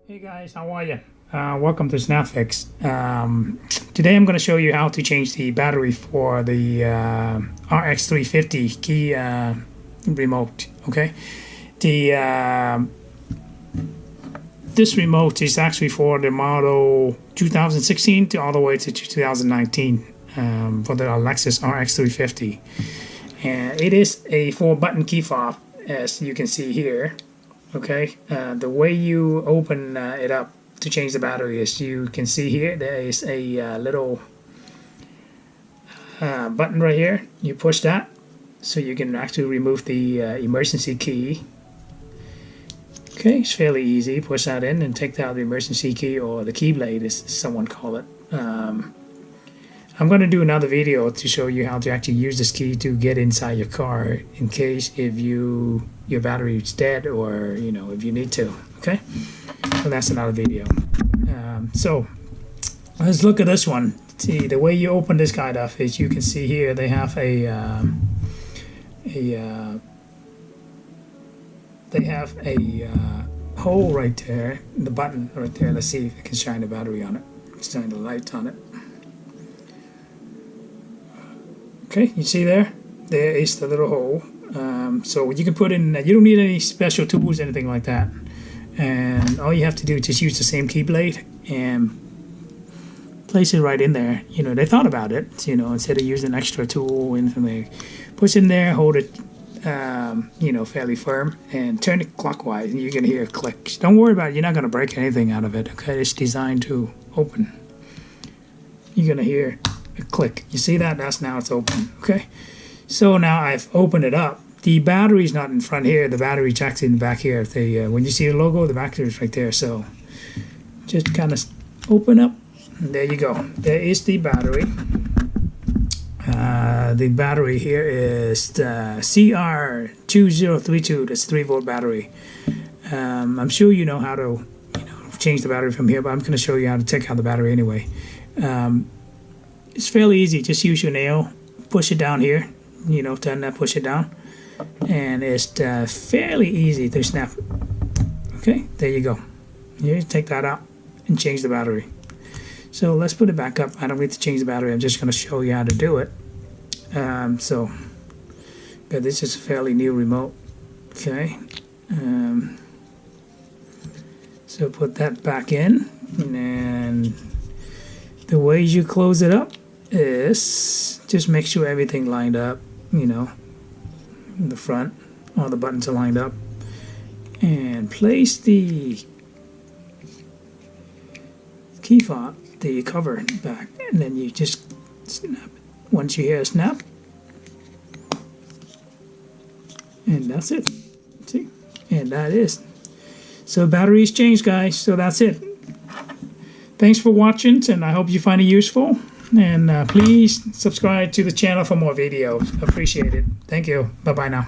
Hey guys, how are you? Welcome to SnapFix. Today I'm going to show you how to change the battery for the RX350 key remote. Okay, this remote is actually for the model 2016 to all the way to 2019 for the Lexus RX350, and it is a 4-button key fob, as you can see here. Okay, the way you open it up to change the battery is, you can see here there is a little button right here. You push that so you can actually remove the emergency key. Okay, it's fairly easy. Push that in and take out the emergency key, or the key blade as someone call it. I'm going to do another video to show you how to actually use this key to get inside your car in case if your battery is dead, or if you need to. Okay, so that's another video. So let's look at this one. See, the way you open this kind of is, you can see here they have a hole right there, the button right there. Let's see if I can shine the battery on it. Let's shine the light on it. Okay, you see there is the little hole. So you can put in, you don't need any special tools, anything like that. And all you have to do is just use the same key blade and place it right in there. They thought about it, instead of using an extra tool or anything. They push in there, hold it, fairly firm, and turn it clockwise, and you're going to hear a click. Don't worry about it, you're not going to break anything out of it. Okay, it's designed to open. You're going to hear a click. You see that? Now it's open. Okay, so now I've opened it up. The battery's not in front here. The battery's actually in the back here. When you see the logo, the battery is right there. So just kind of open up, and there you go. There is the battery. The battery here is the CR2032. That's 3-volt battery. I'm sure you know how to change the battery from here, but I'm going to show you how to take out the battery anyway. It's fairly easy. Just use your nail, push it down here, turn that, push it down, and it's fairly easy to snap. Okay, there you go. You take that out and change the battery. So let's put it back up. I don't need to change the battery. I'm just going to show you how to do it. But this is a fairly new remote. Okay, so put that back in, and the way you close it up is just make sure everything lined up, in the front, all the buttons are lined up, and place the key fob, the cover back, and then you just snap it. Once you hear a snap, and that's it. See, and that is. So battery is changed, guys. So that's it. Thanks for watching, and I hope you find it useful. And please subscribe to the channel for more videos. Appreciate it. Thank you. Bye-bye now.